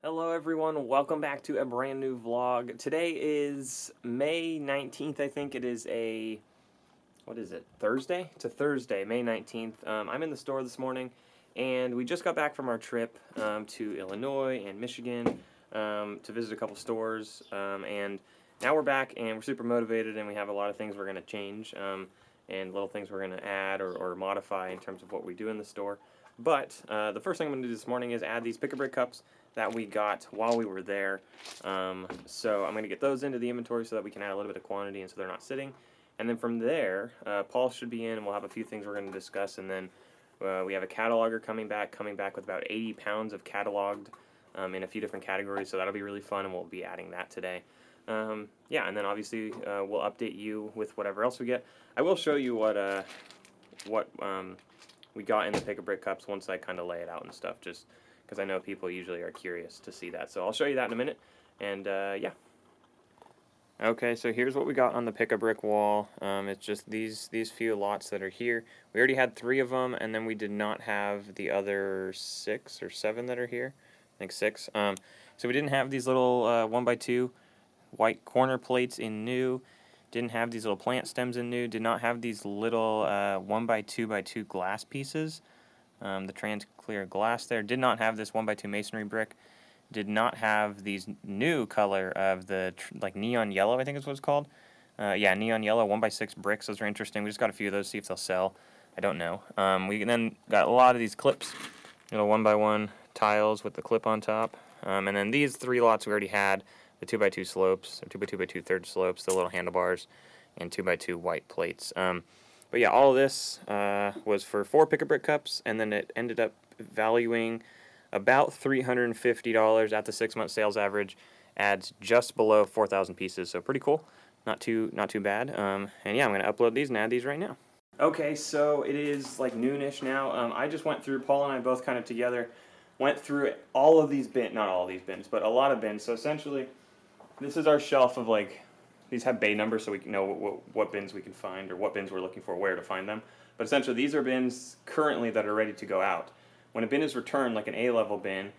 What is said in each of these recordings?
Hello everyone, welcome back to a brand new vlog. Today is May 19th, I think. It is what is it, Thursday? It's a Thursday, May 19th. I'm in the store this morning, and we just got back from our trip to Illinois and Michigan to visit a couple stores, and now we're back and we're super motivated, and we have a lot of things we're going to change, and little things we're going to add or modify in terms of what we do in the store. But the first thing I'm going to do this morning is add these Pick-a-Brick cups that we got while we were there. So I'm going to get those into the inventory so that we can add a little bit of quantity and so they're not sitting. And then from there, Paul should be in and we'll have a few things we're going to discuss. And then we have a cataloger coming back with about 80 pounds of cataloged in a few different categories. So that'll be really fun and we'll be adding that today. Yeah, and then obviously we'll update you with whatever else we get. I will show you what we got in the Pick-a-Brick cups once I kind of lay it out and stuff, just because I know people usually are curious to see that. So I'll show you that in a minute, and yeah. Okay, so here's what we got on the Pick-a-Brick wall. It's just these few lots that are here. We already had 3 of them, and then we did not have the other 6 or 7 that are here. I think 6. So we didn't have these little 1x2 white corner plates in new. Didn't have these little plant stems in new. Did not have these little 1x2x2 glass pieces. The trans clear glass there. Did not have this 1x2 masonry brick. Did not have these new color of the like neon yellow, I think is what it's called. Yeah, neon yellow 1x6 bricks. Those are interesting. We just got a few of those, see if they'll sell. I don't know. We then got a lot of these clips, little 1x1 tiles with the clip on top. And then these 3 lots we already had. The 2x2 slopes, or 2x2 third slopes, the little handlebars, and 2x2 white plates. But yeah, all of this was for 4 Pick-a-Brick cups, and then it ended up valuing about $350 at the 6-month sales average. Adds just below 4,000 pieces, so pretty cool. Not too bad. And yeah, I'm gonna upload these and add these right now. Okay, so it is like noonish now. I just went through, Paul and I both kind of together went through all of these bins, not all of these bins, but a lot of bins. So essentially, this is our shelf of like, these have bay numbers so we can know what bins we can find or what bins we're looking for, where to find them. But essentially these are bins currently that are ready to go out. When a bin is returned, like an A-level bin,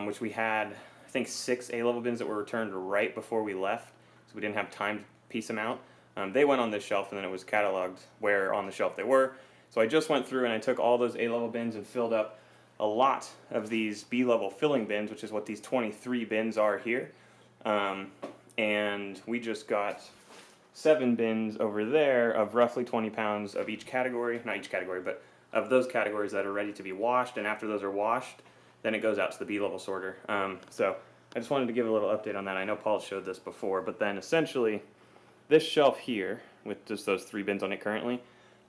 which we had, I think 6 A-level bins that were returned right before we left, so we didn't have time to piece them out. They went on this shelf and then it was cataloged where on the shelf they were. So I just went through and I took all those A-level bins and filled up a lot of these B-level filling bins, which is what these 23 bins are here. And we just got 7 bins over there of roughly 20 pounds of each category, not each category, but of those categories that are ready to be washed, and after those are washed, then it goes out to the B-level sorter. So I just wanted to give a little update on that. I know Paul showed this before, but then essentially this shelf here, with just those 3 bins on it currently,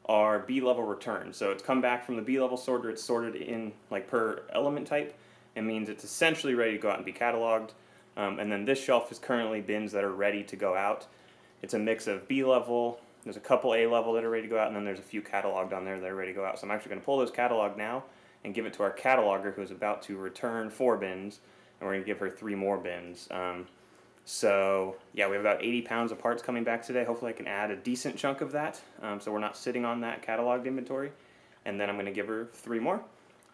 are B-level returns. So it's come back from the B-level sorter, it's sorted in like per element type. It means it's essentially ready to go out and be cataloged. And then this shelf is currently bins that are ready to go out. It's a mix of B-level, there's a couple A-level that are ready to go out, and then there's a few cataloged on there that are ready to go out. So I'm actually going to pull those cataloged now and give it to our cataloger who's about to return 4 bins, and we're going to give her 3 more bins. So yeah, we have about 80 pounds of parts coming back today. Hopefully I can add a decent chunk of that, so we're not sitting on that cataloged inventory. And then I'm going to give her 3 more.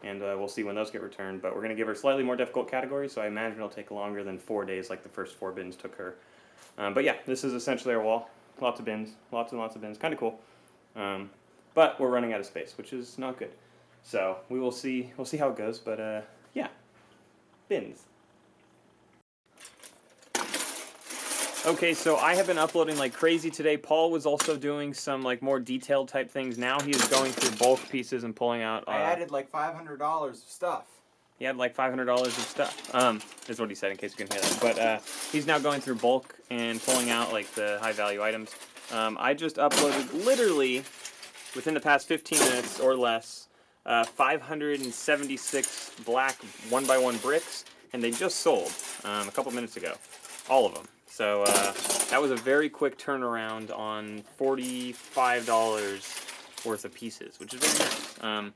And we'll see when those get returned, but we're going to give her slightly more difficult categories, so I imagine it'll take longer than 4 days like the first 4 bins took her. But yeah, this is essentially our wall. Lots of bins, lots and lots of bins, kind of cool. But we're running out of space, which is not good. So we'll see how it goes, but yeah, bins. Okay, so I have been uploading like crazy today. Paul was also doing some like more detailed type things. Now he is going through bulk pieces and pulling out. I added like $500 of stuff. He had like $500 of stuff. Is what he said in case you couldn't hear that. But he's now going through bulk and pulling out like the high value items. I just uploaded literally within the past 15 minutes or less 576 black 1x1 bricks, and they just sold a couple minutes ago. All of them. So that was a very quick turnaround on $45 worth of pieces, which is very nice.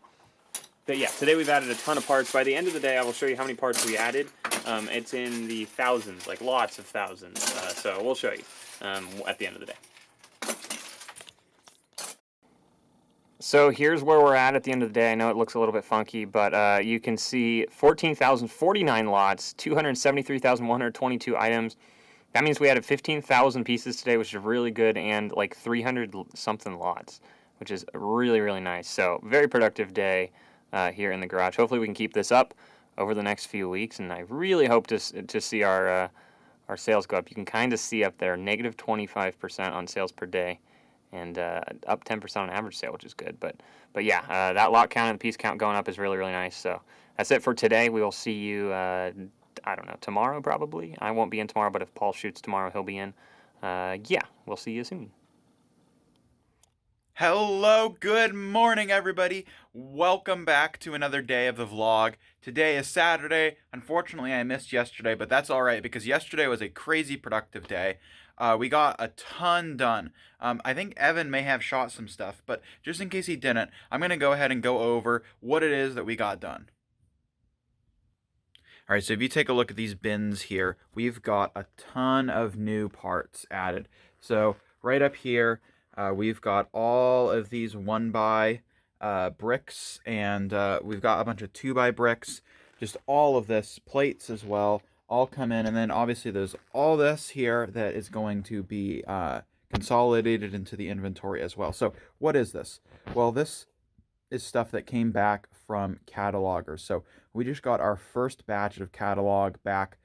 But yeah, today we've added a ton of parts. By the end of the day, I will show you how many parts we added. It's in the thousands, like lots of thousands. So we'll show you at the end of the day. So here's where we're at the end of the day. I know it looks a little bit funky, but you can see 14,049 lots, 273,122 items. That means we added 15,000 pieces today, which is really good, and like 300 something lots, which is really, really nice. So very productive day here in the garage. Hopefully we can keep this up over the next few weeks, and I really hope to see our sales go up. You can kind of see up there, negative 25% on sales per day, and up 10% on average sale, which is good. But yeah, that lot count and the piece count going up is really, really nice. So that's it for today. We will see you, I don't know, tomorrow probably. I won't be in tomorrow, but if Paul shoots tomorrow, he'll be in. Yeah, we'll see you soon. Hello, good morning, everybody. Welcome back to another day of the vlog. Today is Saturday. Unfortunately, I missed yesterday, but that's all right because yesterday was a crazy productive day. We got a ton done. I think Evan may have shot some stuff, but just in case he didn't, I'm going to go ahead and go over what it is that we got done. All right, so if you take a look at these bins here, we've got a ton of new parts added. So right up here, we've got all of these 1x bricks, and we've got a bunch of 2x bricks, just all of this, plates as well, all come in. And then obviously there's all this here that is going to be consolidated into the inventory as well. So what is this? Well, this is stuff that came back from catalogers. So we just got our first batch of catalog back.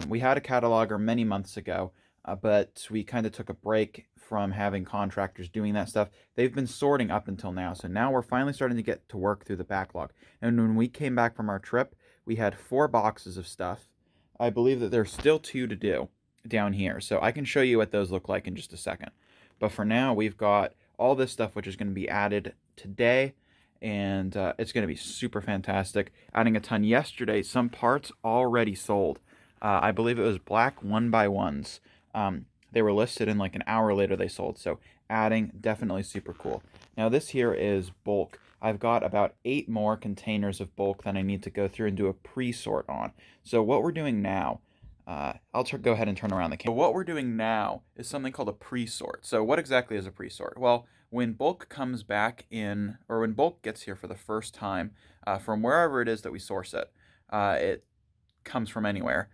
We had a cataloger many months ago, but we kind of took a break from having contractors doing that stuff. They've been sorting up until now, so now we're finally starting to get to work through the backlog. And when we came back from our trip, we had 4 boxes of stuff. I believe that there's still 2 to do down here, so I can show you what those look like in just a second. But for now, we've got all this stuff which is going to be added today, and it's going to be super fantastic. Adding a ton yesterday, some parts already sold. I believe it was black 1x1s. They were listed, and like an hour later they sold. So adding, definitely super cool. Now this here is bulk. I've got about 8 more containers of bulk that I need to go through and do a pre-sort on. So what we're doing now, I'll go ahead and turn around the camera. What we're doing now is something called a pre-sort. So what exactly is a pre-sort? Well, when bulk comes back in, or when bulk gets here for the first time, from wherever it is that we source it, it comes from anywhere,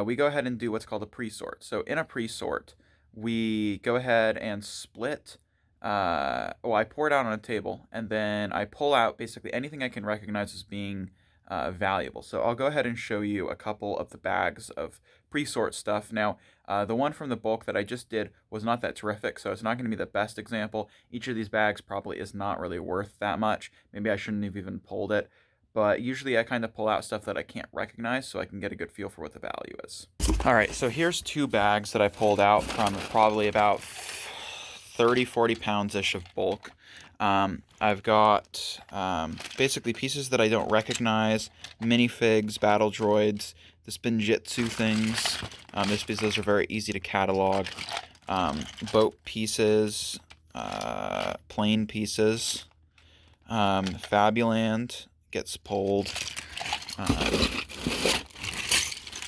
we go ahead and do what's called a pre-sort. So in a pre-sort, we go ahead and split, I pour it out on a table, and then I pull out basically anything I can recognize as being valuable. So I'll go ahead and show you a couple of the bags of pre-sort stuff. Now, the one from the bulk that I just did was not that terrific, so it's not going to be the best example. Each of these bags probably is not really worth that much. Maybe I shouldn't have even pulled it. But usually I kind of pull out stuff that I can't recognize so I can get a good feel for what the value is. All right, so here's 2 bags that I pulled out from probably about 30-40 pounds-ish of bulk. I've got basically pieces that I don't recognize, minifigs, battle droids, the Spinjitzu things. Just because those are very easy to catalog. Boat pieces, plane pieces, Fabuland gets pulled.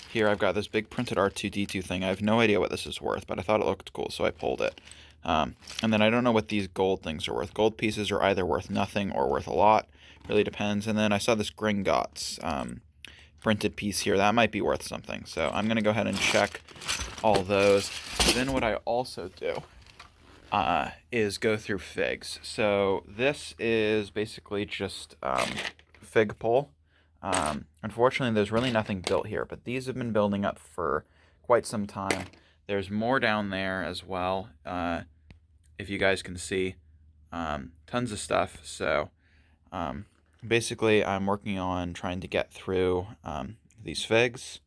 Here I've got this big printed R2-D2 thing. I have no idea what this is worth, but I thought it looked cool, so I pulled it. And then I don't know what these gold things are worth. Gold pieces are either worth nothing or worth a lot. Really depends. And then I saw this Gringotts printed piece here. That might be worth something. So I'm going to go ahead and check all those. Then what I also do is go through figs. So this is basically just fig pole. Unfortunately, there's really nothing built here, but these have been building up for quite some time. There's more down there as well, if you guys can see. Tons of stuff. So basically, I'm working on trying to get through these figs,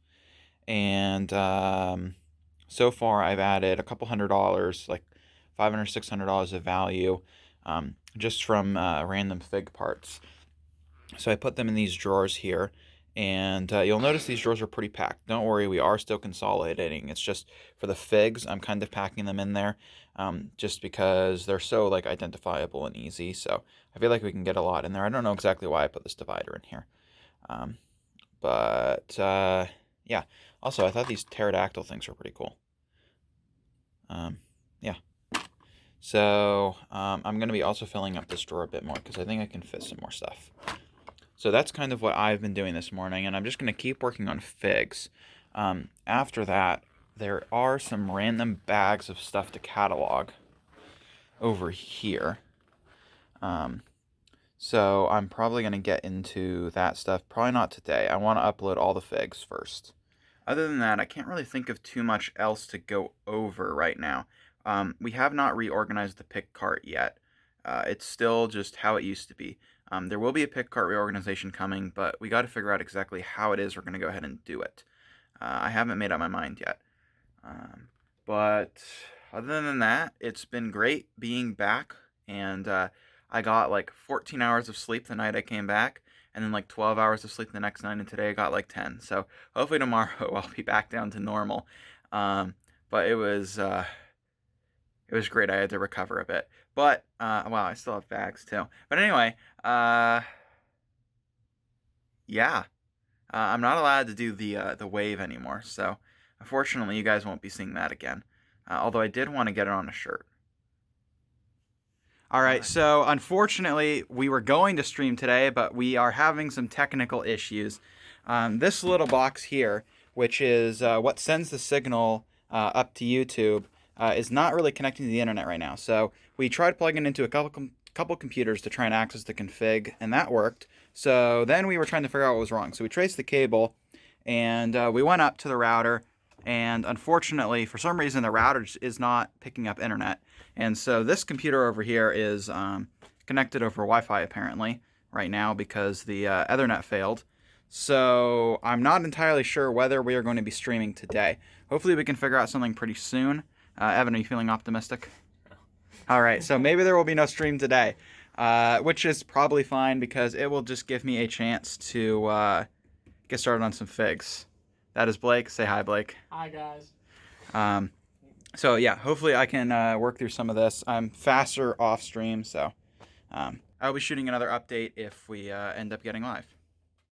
and so far I've added a couple $100, like $500, $600 of value, just from random fig parts. So I put them in these drawers here, and you'll notice these drawers are pretty packed. Don't worry, we are still consolidating. It's just for the figs, I'm kind of packing them in there, just because they're so like identifiable and easy. So I feel like we can get a lot in there. I don't know exactly why I put this divider in here, yeah. Also, I thought these pterodactyl things were pretty cool. Yeah. So I'm going to be also filling up this drawer a bit more because I think I can fit some more stuff. So that's kind of what I've been doing this morning, and I'm just going to keep working on figs. After that, there are some random bags of stuff to catalog over here. So I'm probably going to get into that stuff. Probably not today. I want to upload all the figs first. Other than that, I can't really think of too much else to go over right now. We have not reorganized the pick cart yet. It's still just how it used to be. There will be a pick cart reorganization coming, but we got to figure out exactly how it is we're going to go ahead and do it. I haven't made up my mind yet. But other than that, it's been great being back, and I got like 14 hours of sleep the night I came back, and then like 12 hours of sleep the next night, and today I got like 10. So hopefully tomorrow I'll be back down to normal. But it was great. I had to recover a bit. But, wow, I still have bags too. But anyway, yeah. I'm not allowed to do the wave anymore, so unfortunately you guys won't be seeing that again. Although I did want to get it on a shirt. Alright, so unfortunately we were going to stream today, but we are having some technical issues. This little box here, which is what sends the signal up to YouTube, is not really connecting to the internet right now. So we tried plugging into a couple computers to try and access the config, and that worked. So then we were trying to figure out what was wrong. So we traced the cable, and we went up to the router, and unfortunately, for some reason, the router is not picking up internet. And so this computer over here is connected over Wi-Fi apparently right now because the Ethernet failed. So I'm not entirely sure whether we are going to be streaming today. Hopefully we can figure out something pretty soon. Evan, are you feeling optimistic? All right, so maybe there will be no stream today, which is probably fine because it will just give me a chance to get started on some figs. That is Blake. Say hi, Blake. Hi, guys. So yeah, hopefully I can work through some of this. I'm faster off stream, so I'll be shooting another update if we end up getting live.